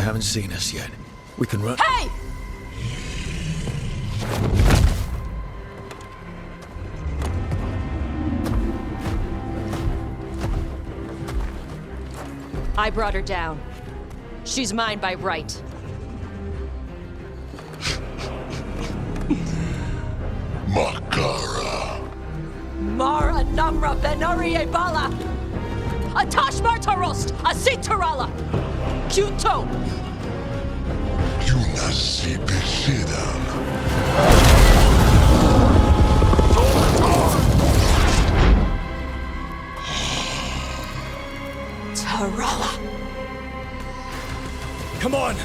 haven't seen us yet. We can run. Hey! I brought her down. She's mine by right. Makara. Mara Namra Benari Bala! Atash Martarost! Asitarala! Kyuto! Yunasibisidan. Tarala! Come on!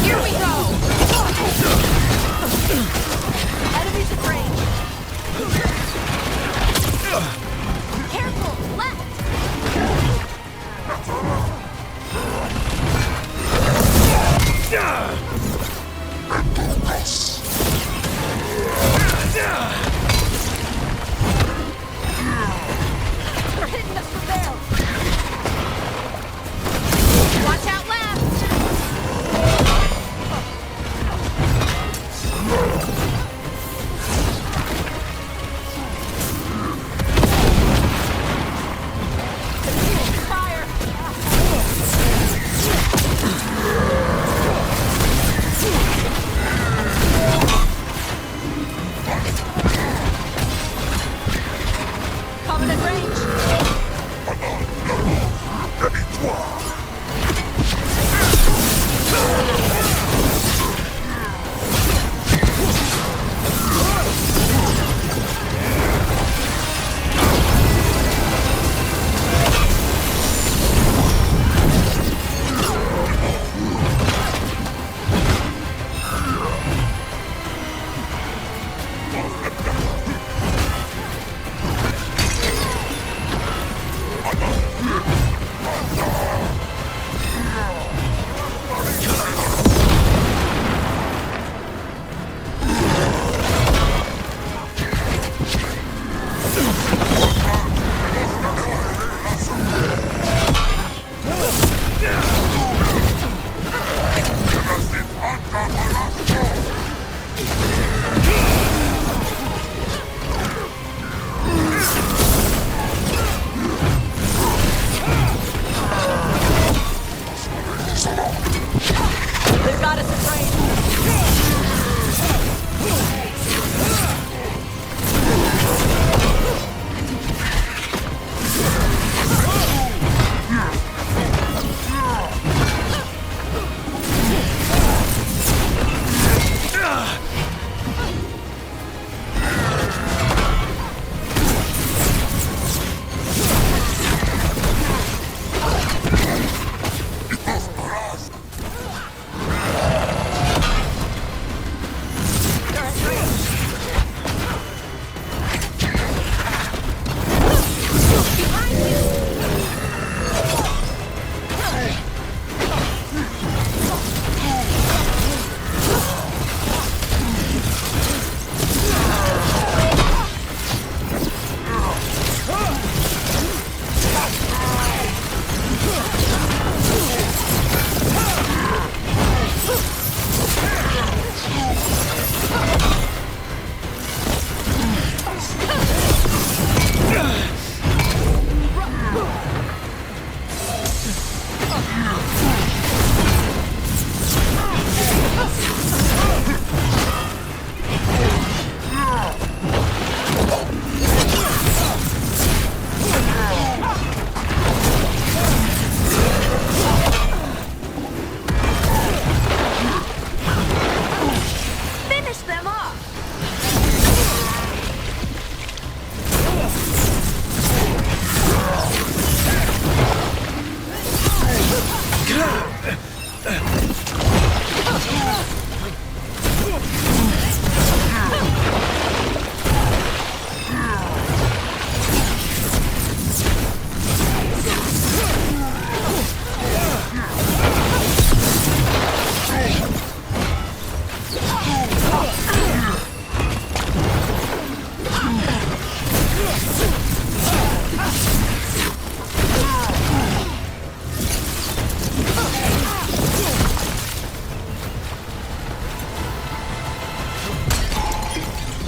Here we go! Enemies at range! Careful! Left! They're hitting us from there! Watch out left! Fire! Coming at range! They've got us at range!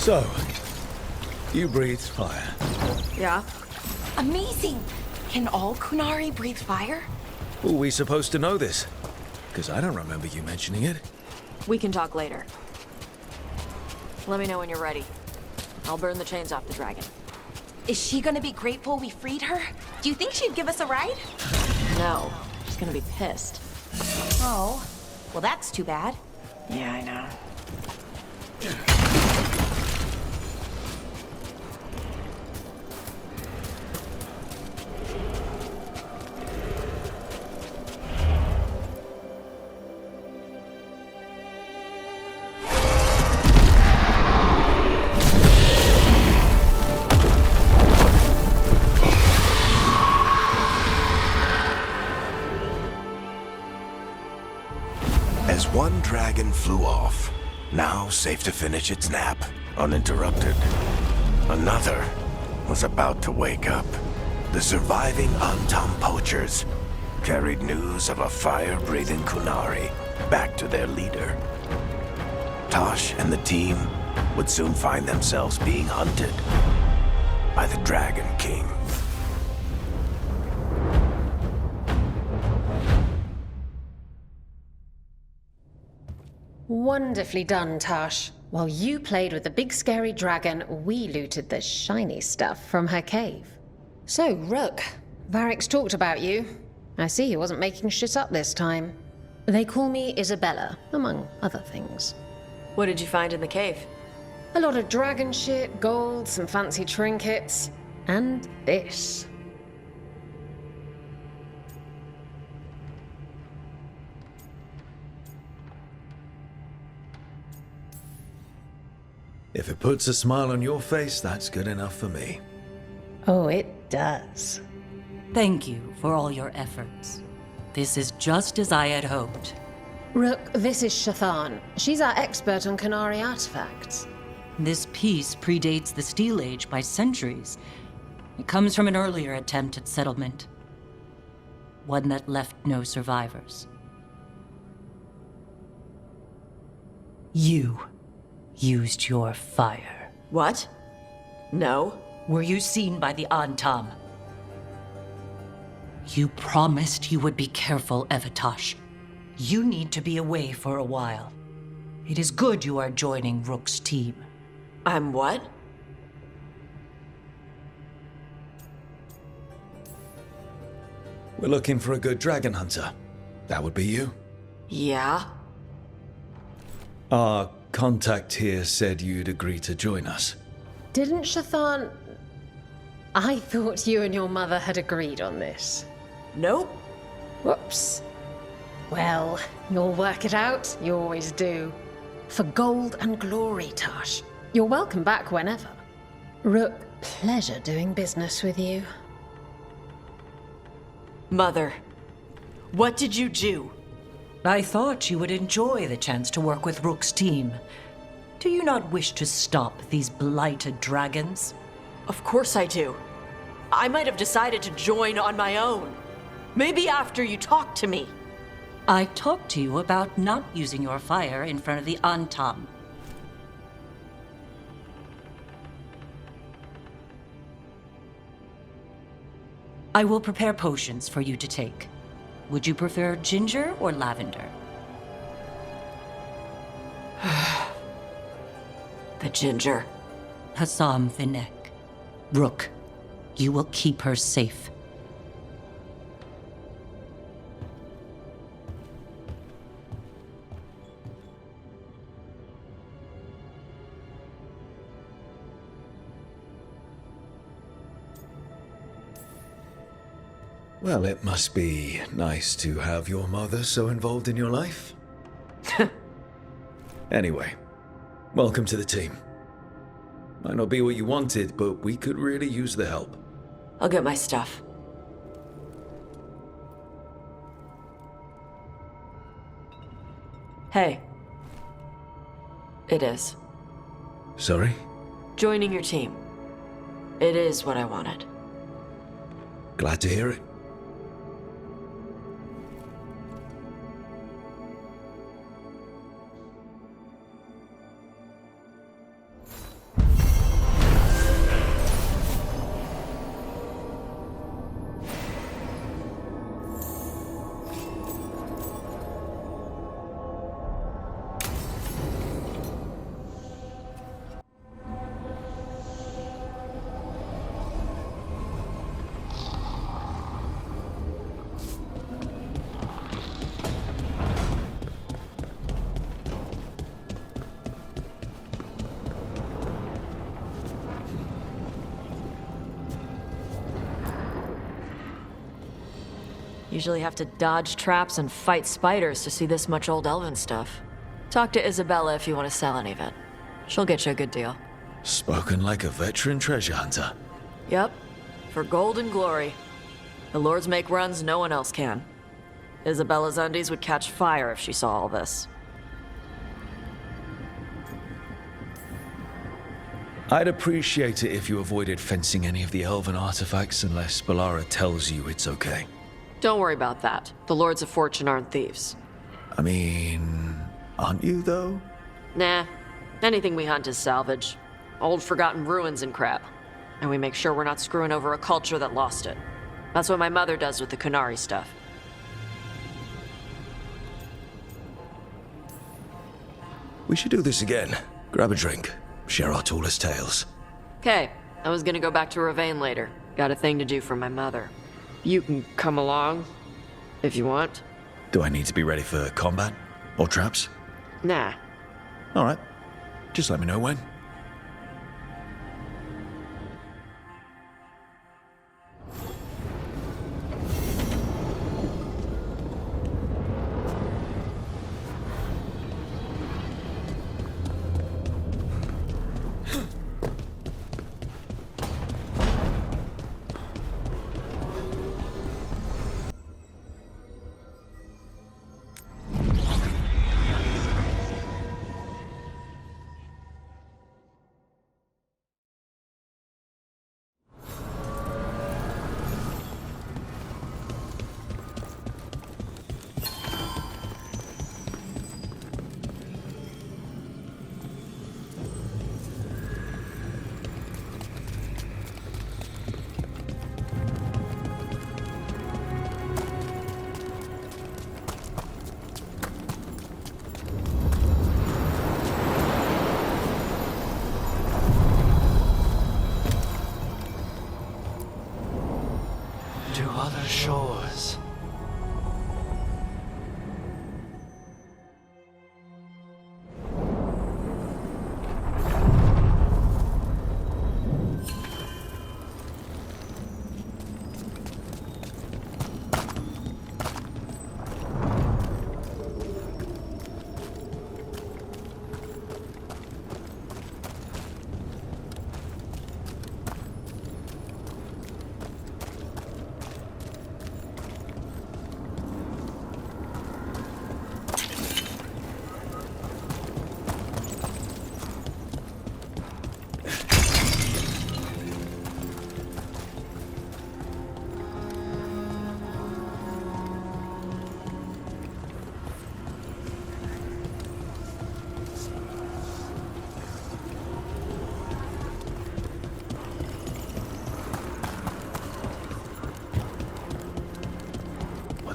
So, you breathe fire. Yeah? Amazing! Can all Kunari breathe fire? Were we supposed to know this? Because I don't remember you mentioning it. We can talk later. Let me know when you're ready. I'll burn the chains off the dragon. Is she gonna be grateful we freed her? Do you think she'd give us a ride? No. She's gonna be pissed. Oh, well that's too bad. Yeah, I know. As one dragon flew off, now safe to finish its nap, uninterrupted, another was about to wake up. The surviving Antam poachers carried news of a fire-breathing Kunari back to their leader. Tosh and the team would soon find themselves being hunted by the Dragon King. Wonderfully done, Tash. While you played with the big scary dragon, we looted the shiny stuff from her cave. So, Rook, Varric's talked about you. I see he wasn't making shit up this time. They call me Isabella, among other things. What did you find in the cave? A lot of dragon shit, gold, some fancy trinkets, and this. If it puts a smile on your face, that's good enough for me. Oh, it does. Thank you for all your efforts. This is just as I had hoped. Rook, this is Shathan. She's our expert on Kunari artifacts. This piece predates the Steel Age by centuries. It comes from an earlier attempt at settlement. One that left no survivors. You used your fire. What? No. Were you seen by the Antam? You promised you would be careful, Evatosh. You need to be away for a while. It is good you are joining Rook's team. I'm what? We're looking for a good dragon hunter. That would be you. Yeah? Our contact here said you'd agree to join us. Didn't Shathan... I thought you and your mother had agreed on this. Nope. Whoops. Well, you'll work it out. You always do. For gold and glory, Tash. You're welcome back whenever. Rook, pleasure doing business with you. Mother, what did you do? I thought you would enjoy the chance to work with Rook's team. Do you not wish to stop these blighted dragons? Of course I do. I might have decided to join on my own. Maybe after you talked to me. I talked to you about not using your fire in front of the Antam. I will prepare potions for you to take. Would you prefer ginger or lavender? The ginger. Hassam Vinek. Rook, you will keep her safe. Well, it must be nice to have your mother so involved in your life. Anyway, welcome to the team. Might not be what you wanted, but we could really use the help. I'll get my stuff. Hey. It is. Sorry? Joining your team. It is what I wanted. Glad to hear it. Usually have to dodge traps and fight spiders to see this much old elven stuff. Talk to Isabella if you want to sell any of it. She'll get you a good deal. Spoken like a veteran treasure hunter. Yep, for gold and glory. The lords make runs no one else can. Isabella's undies would catch fire if she saw all this. I'd appreciate it if you avoided fencing any of the elven artifacts unless Ballara tells you it's okay. Don't worry about that. The Lords of Fortune aren't thieves. I mean, aren't you though? Nah. Anything we hunt is salvage. Old forgotten ruins and crap. And we make sure we're not screwing over a culture that lost it. That's what my mother does with the Kunari stuff. We should do this again. Grab a drink. Share our tallest tales. Okay, I was gonna go back to Ravane later. Got a thing to do for my mother. You can come along, if you want. Do I need to be ready for combat? Or traps? Nah. Alright. Just let me know when. To other shores.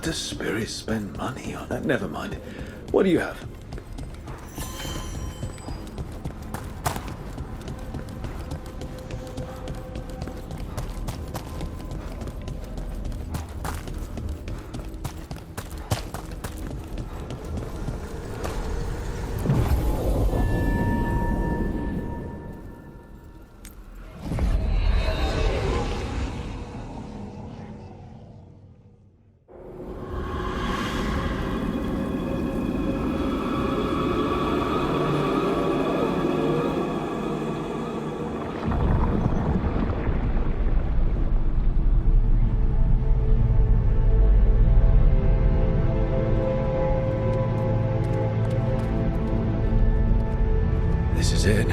What does Spirit spend money on? Never mind. What do you have? This is it.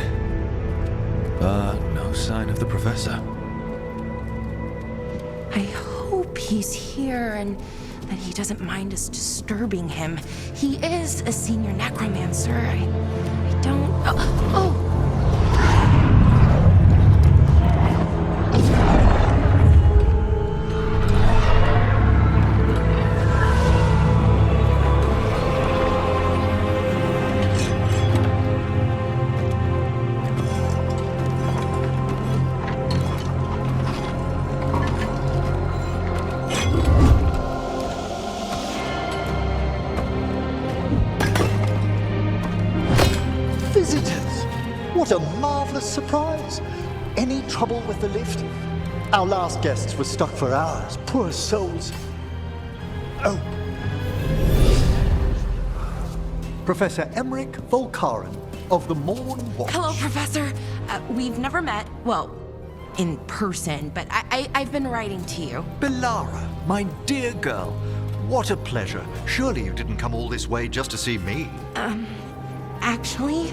But no sign of the professor. I hope he's here and that he doesn't mind us disturbing him. He is a senior necromancer. I don't... Oh! Visitors! What a marvelous surprise! Any trouble with the lift? Our last guests were stuck for hours. Poor souls. Oh. Professor Emmerich Volkaren of the Morn Watch. Hello, Professor. We've never met. Well, in person, but I've been writing to you. Belara, my dear girl. What a pleasure. Surely you didn't come all this way just to see me. Actually,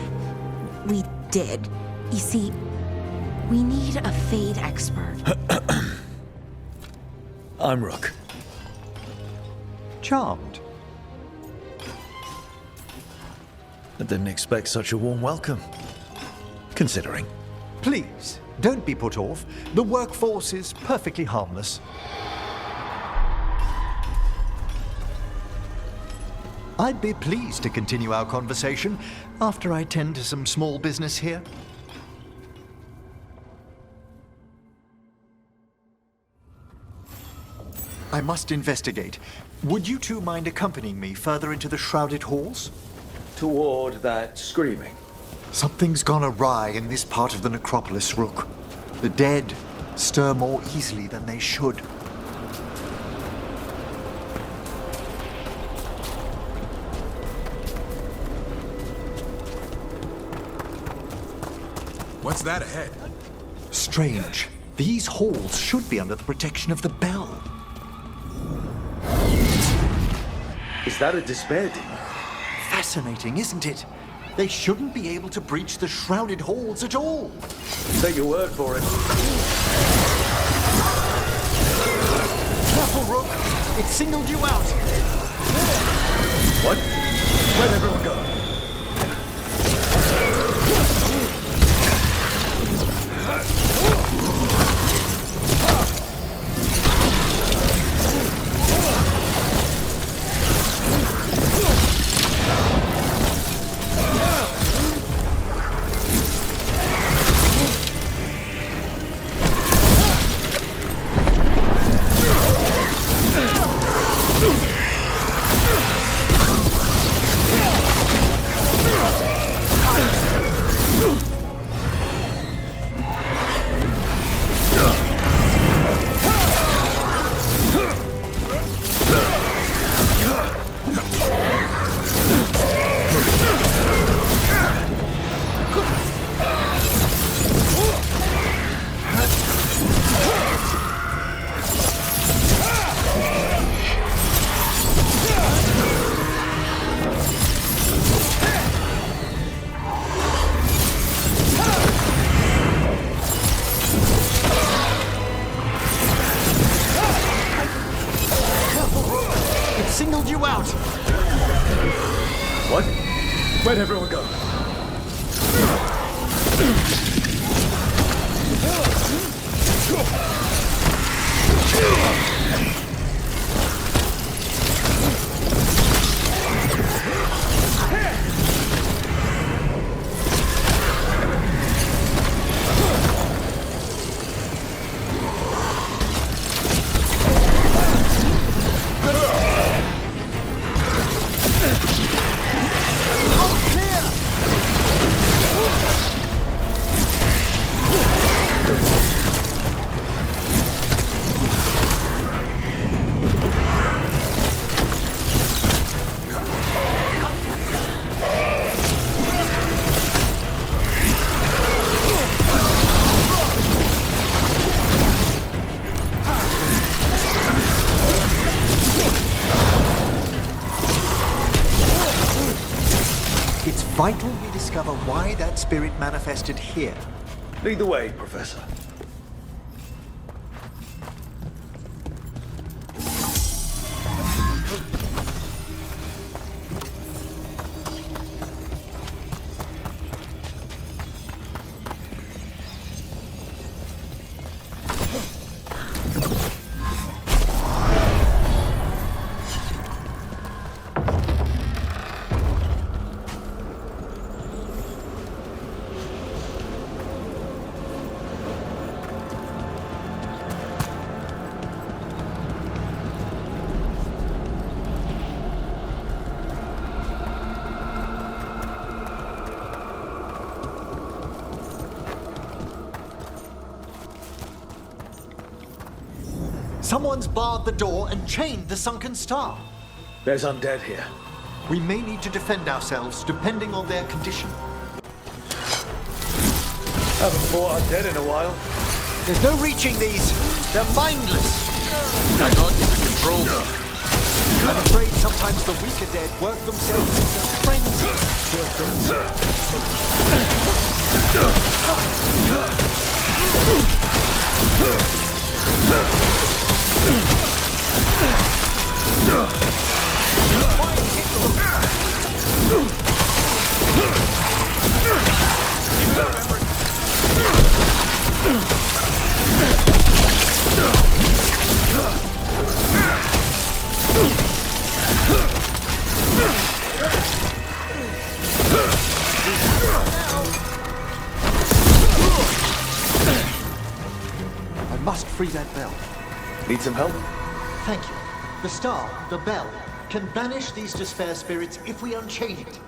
we did. You see, we need a Fade expert. I'm Rook. Charmed. I didn't expect such a warm welcome. Considering. Please, don't be put off. The workforce is perfectly harmless. I'd be pleased to continue our conversation after I tend to some small business here. I must investigate. Would you two mind accompanying me further into the shrouded halls? Toward that screaming. Something's gone awry in this part of the necropolis, Rook. The dead stir more easily than they should. What's that ahead? Strange. These halls should be under the protection of the bell. Is that a despair demon? Fascinating, isn't it? They shouldn't be able to breach the shrouded halls at all. Take your word for it. Careful, Rook! It singled you out! What? Where'd everyone go? Singled you out! What? Where'd everyone go? It's vital we discover why that spirit manifested here. Lead the way, Professor. Someone's barred the door and chained the sunken star. There's undead here. We may need to defend ourselves depending on their condition. Haven't fought undead in a while. There's no reaching these. They're mindless. I got you to control them. I'm afraid sometimes the weaker dead work themselves into frenzy. I must free that bell. Need some help? Thank you. The star, the bell, can banish these despair spirits if we unchain it.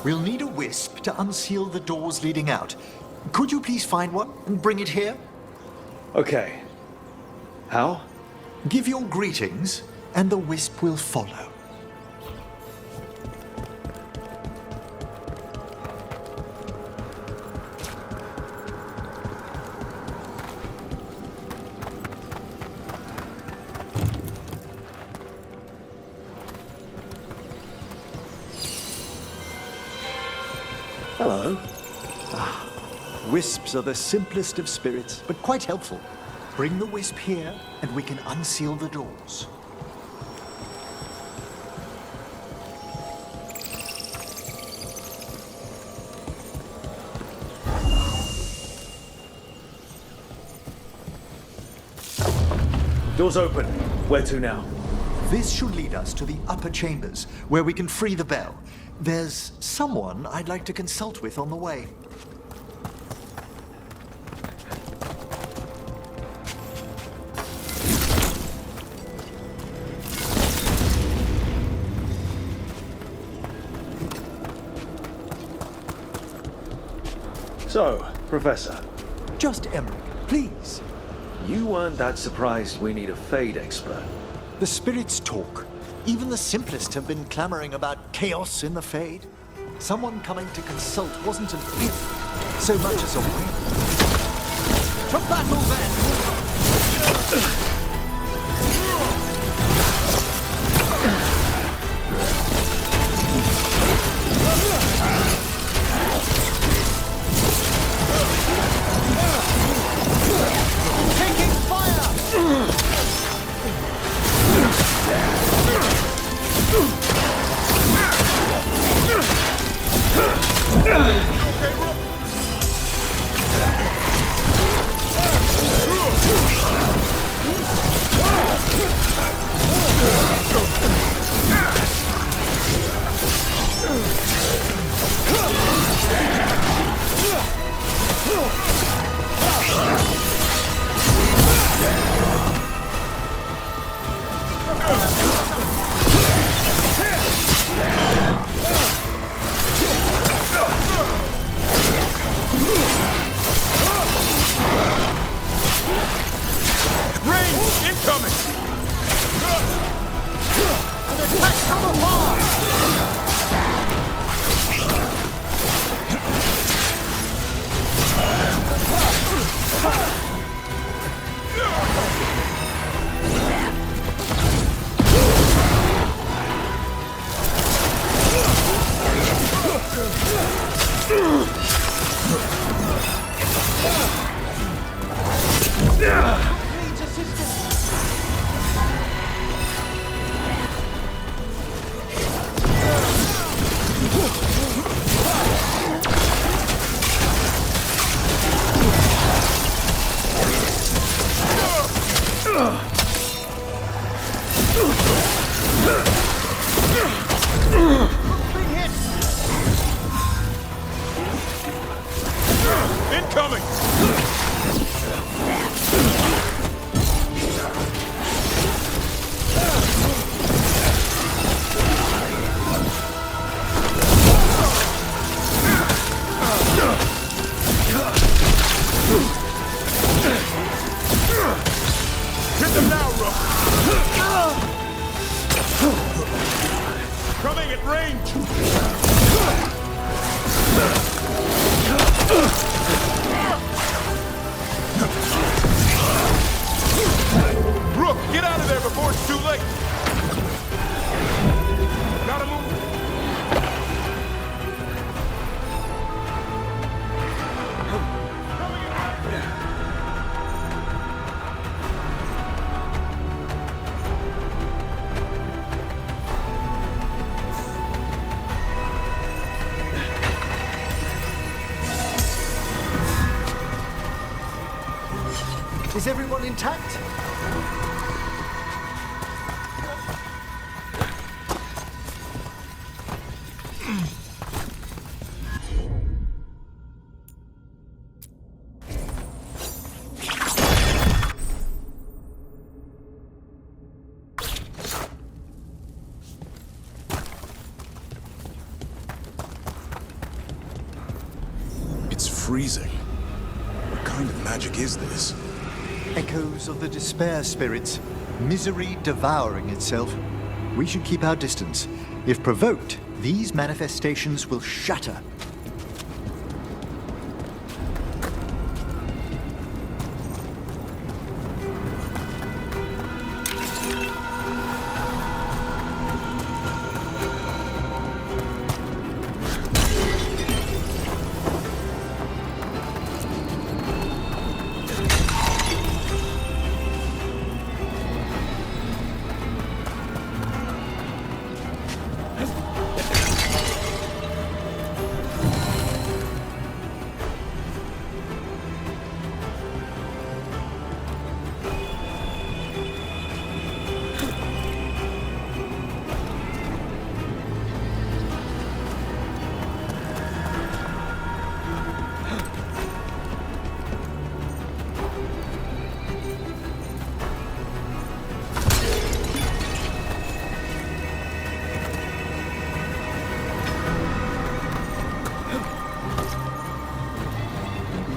We'll need a wisp to unseal the doors leading out. Could you please find one and bring it here? Okay. How? Give your greetings, and the wisp will follow. Hello. Wisps are the simplest of spirits, but quite helpful. Bring the wisp here, and we can unseal the doors. Door's open. Where to now? This should lead us to the upper chambers, where we can free the bell. There's someone I'd like to consult with on the way. So, Professor, Just Emerald, please. you weren't that surprised we need a Fade expert. The spirits talk. Even the simplest have been clamoring about chaos in the Fade. Someone coming to consult wasn't an if, so much as a when. To battle then! Taking fire! Incoming! Hit them now, Rook! Coming at range! Rook, get out of there before it's too late! Gotta move! Is everyone intact? It's freezing. What kind of magic is this? Echoes of the despair spirits, misery devouring itself. We should keep our distance. If provoked, these manifestations will shatter.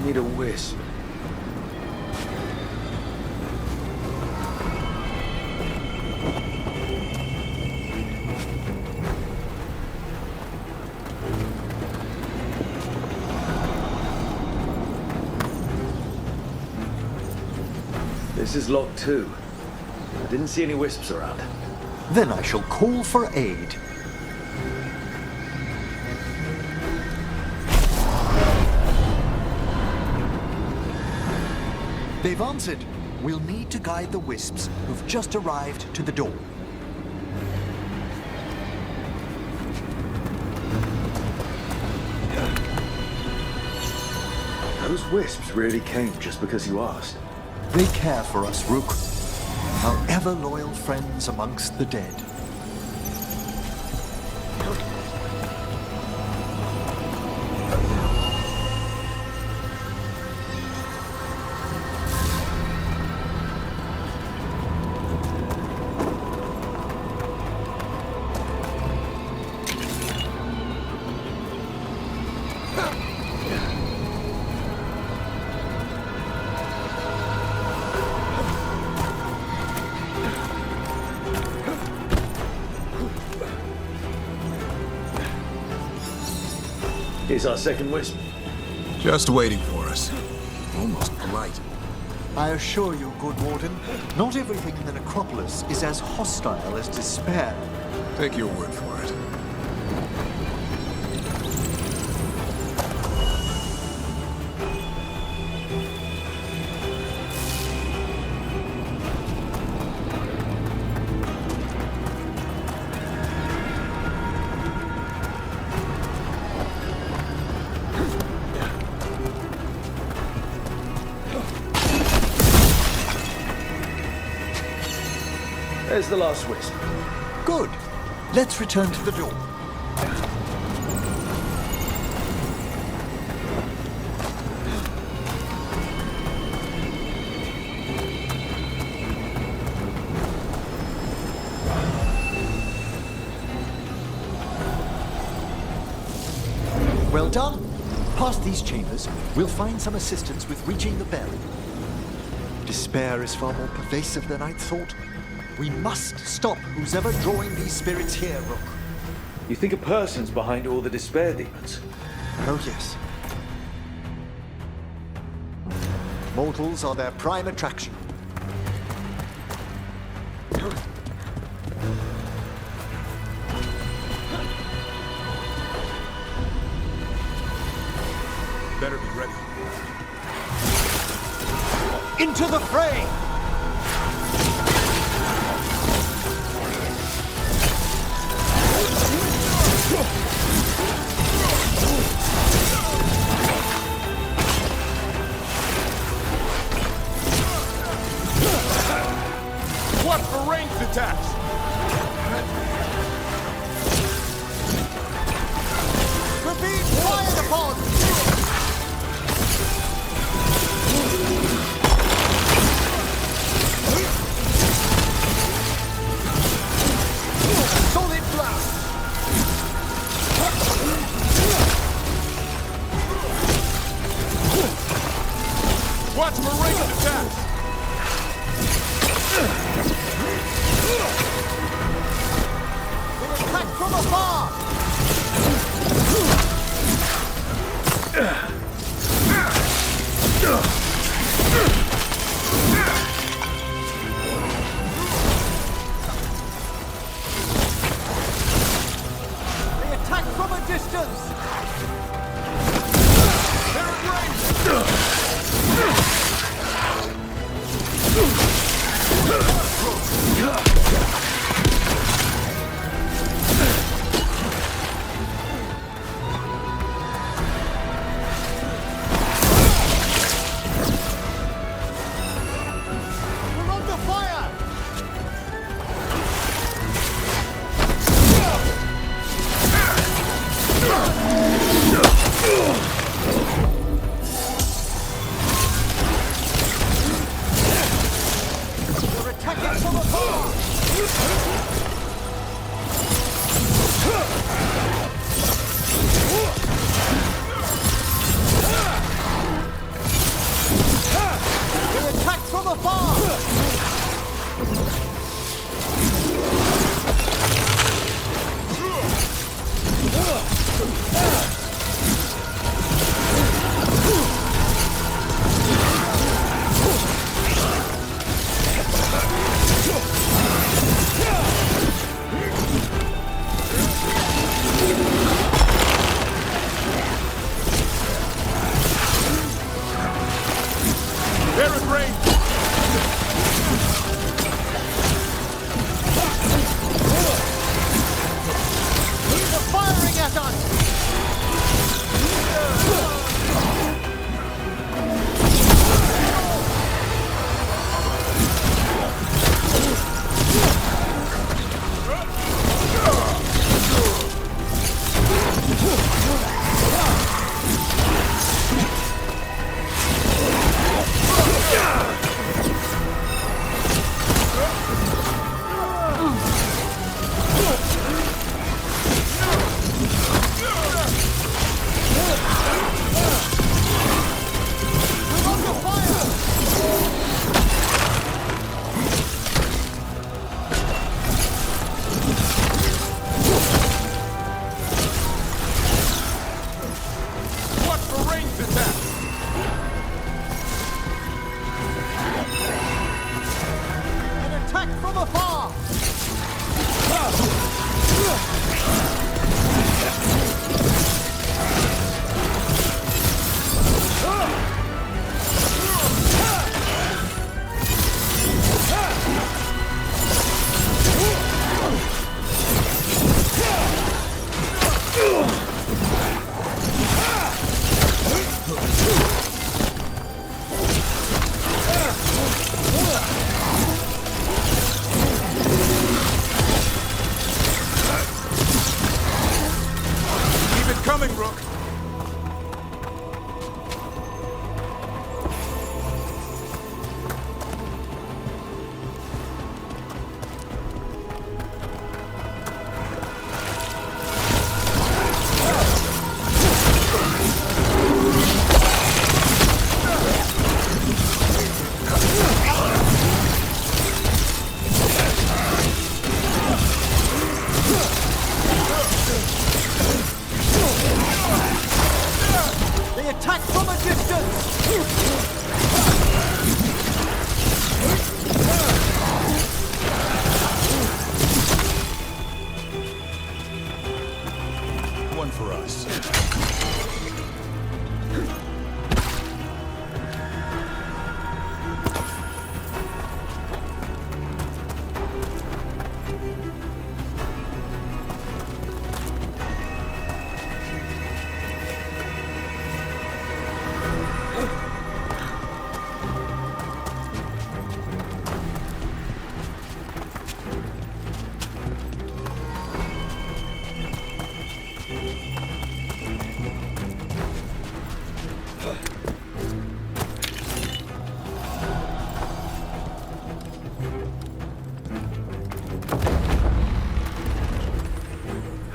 Need a wisp. This is locked too. I didn't see any wisps around. Then I shall call for aid. They've answered. We'll need to guide the wisps who've just arrived to the door. Those wisps really came just because you asked. They care for us, Rook. Our ever-loyal friends amongst the dead. Here's our second wisp. Just waiting for us. Almost polite. I assure you, good Warden, not everything in the necropolis is as hostile as despair. Take your word for it. There's the last wisp. Good. Let's return to the door. Well done. Past these chambers, we'll find some assistance with reaching the bell. Despair is far more pervasive than I'd thought. We must stop who's ever drawing these spirits here, Rook. You think a person's behind all the despair demons? Oh, yes. Mortals are their prime attraction. Better be ready. Into the fray! Watch for ranged attacks! We're being fired upon! Solid blast! Watch for ranged attacks! We'll attack from afar! They attack from a distance! They're at range! We're under fire! They're attacking from afar! They attack from afar! They're at range!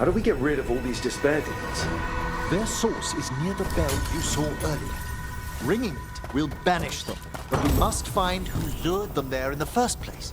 do we get rid of all these despair demons? Their source is near the bell you saw earlier. Ringing it will banish them, but we must find who lured them there in the first place.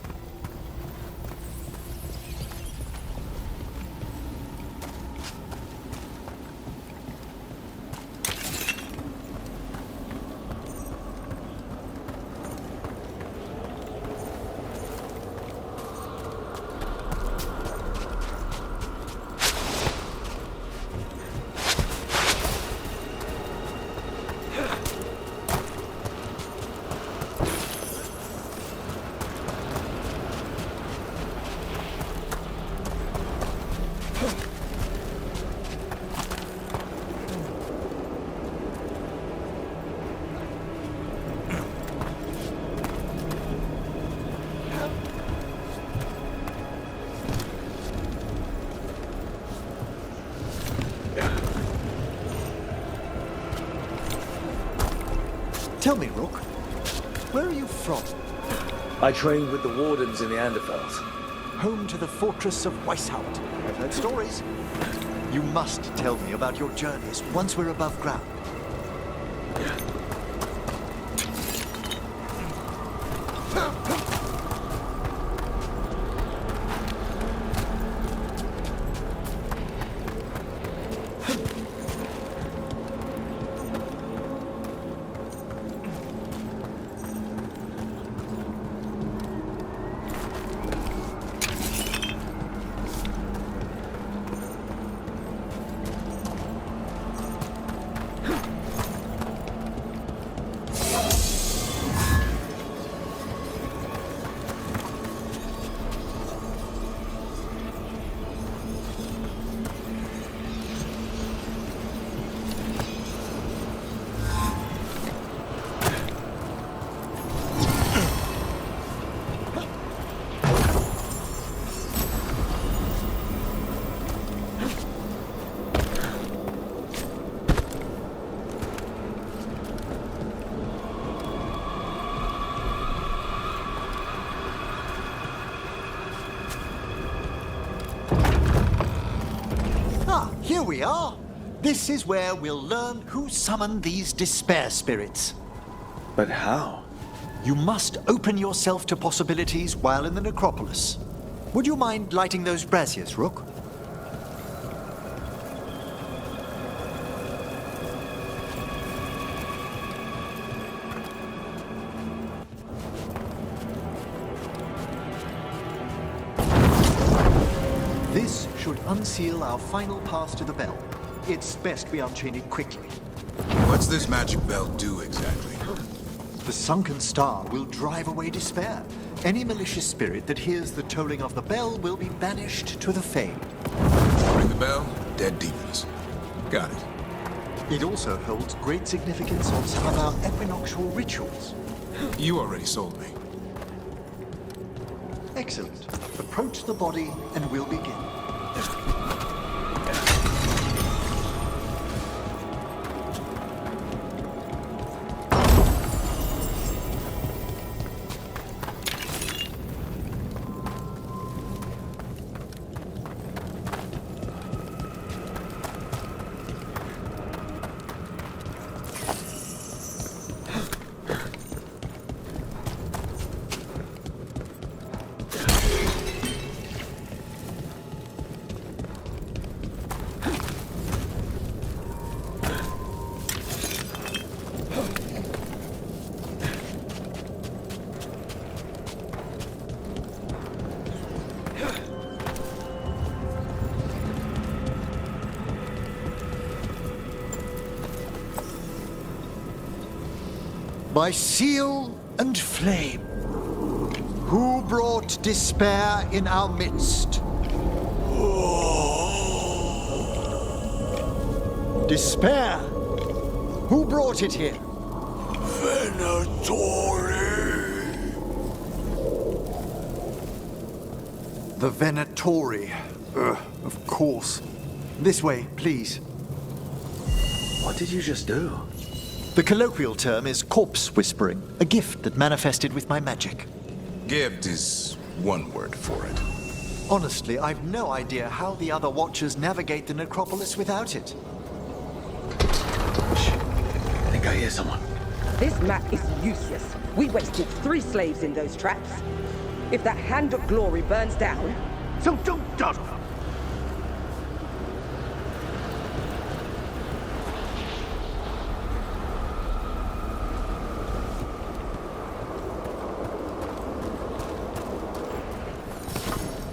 Tell me, Rook, where are you from? I trained with the Wardens in the Anderfels. Home to the fortress of Weishaupt. I've heard stories. You must tell me about your journeys once we're above ground. Here we are. This is where we'll learn who summoned these despair spirits. But how? You must open yourself to possibilities while in the necropolis. Would you mind lighting those braziers, Rook? This should unseal our final path to the bell. It's best we unchain it quickly. What's this magic bell do exactly? The sunken star will drive away despair. Any malicious spirit that hears the tolling of the bell will be banished to the Fade. Ring the bell, dead demons. Got it. It also holds great significance on some of our equinoctial rituals. You already sold me. Excellent. Approach the body and we'll begin. By seal and flame, who brought despair in our midst? Despair? Who brought it here? Venatori. The Venatori. Of course. This way, please. What did you just do? The colloquial term is corpse whispering, a gift that manifested with my magic. Gift is one word for it. Honestly, I've no idea how the other Watchers navigate the necropolis without it. I think I hear someone. This map is useless. We wasted 3 slaves in those traps. If that Hand of Glory burns down... So don't dawdle.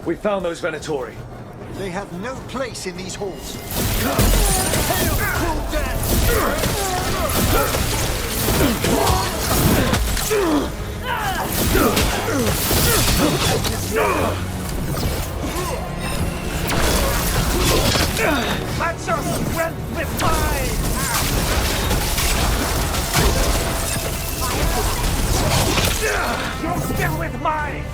We found those Venatori. They have no place in these halls. Hail, cruel death! Match your strength with mine! You'll still with mine!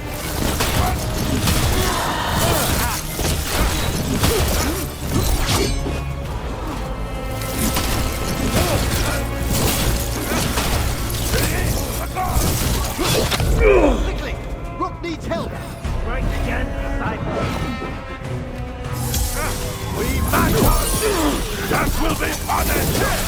Quickly! Rook needs help! Right again, disciple. We matter! That will be punished!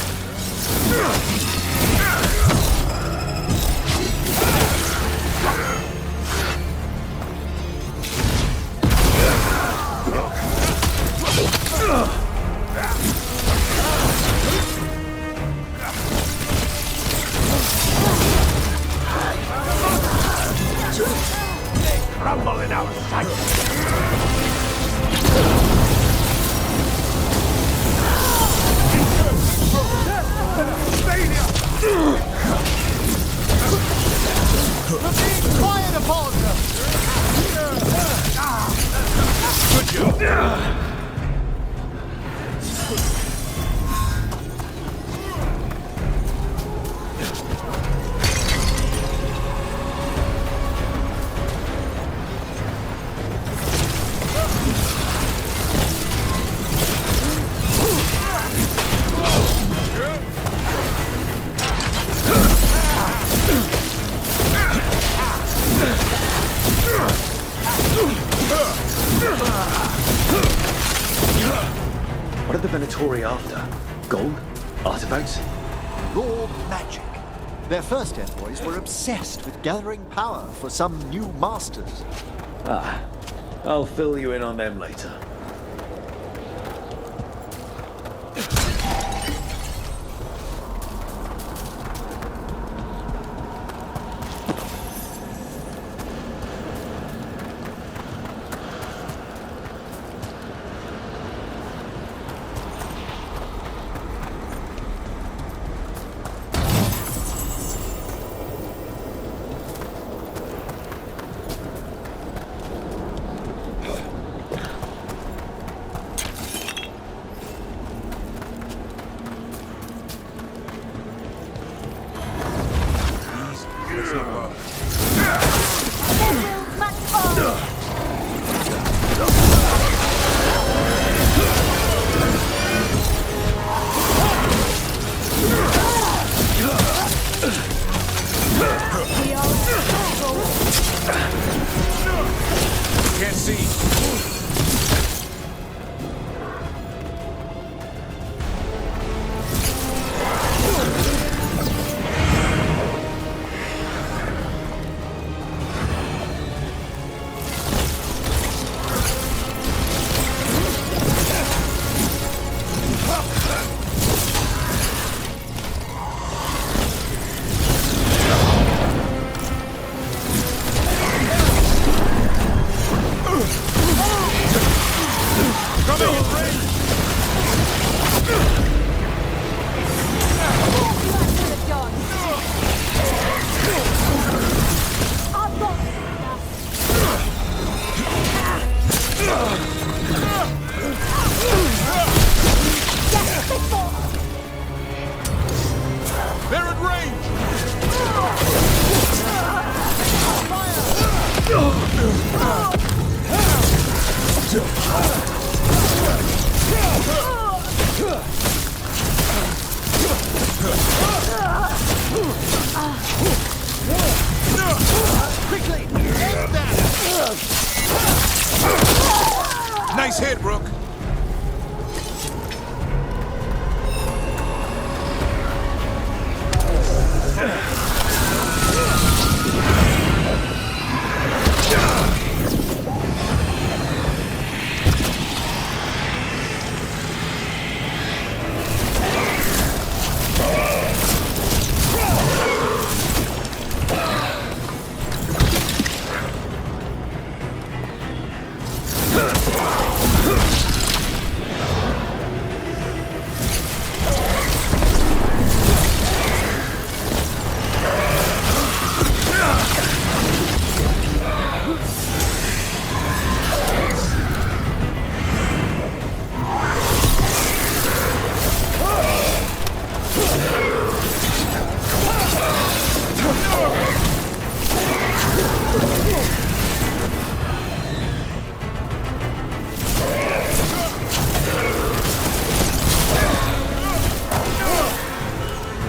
Crumble in our sight! Quiet upon them! Good job! What are the Venatori after? Gold? Artifacts? Raw magic. Their first envoys were obsessed with gathering power for some new masters. Ah, I'll fill you in on them later. Can't see. They're at range! Quickly! End that! Nice hit, Rook.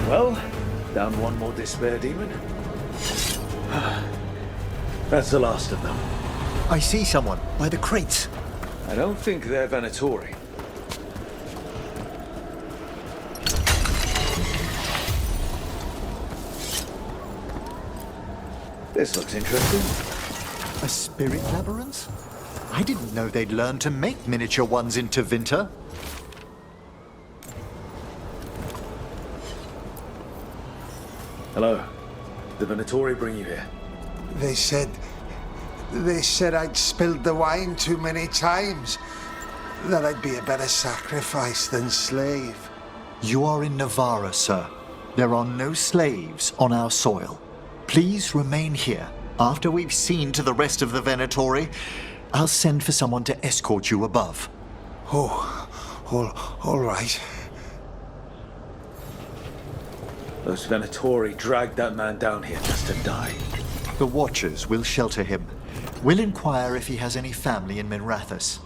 Well, down one more despair demon. That's the last of them. I see someone by the crates. I don't think they're Venatori. This looks interesting. A spirit labyrinth? I didn't know they'd learned to make miniature ones in Tevinter. Hello. Did Venatori bring you here? They said I'd spilled the wine too many times. That I'd be a better sacrifice than slave. You are in Navarra, sir. There are no slaves on our soil. Please remain here. After we've seen to the rest of the Venatori, I'll send for someone to escort you above. All right. Those Venatori dragged that man down here just to die. The Watchers will shelter him. We'll inquire if he has any family in Minrathous.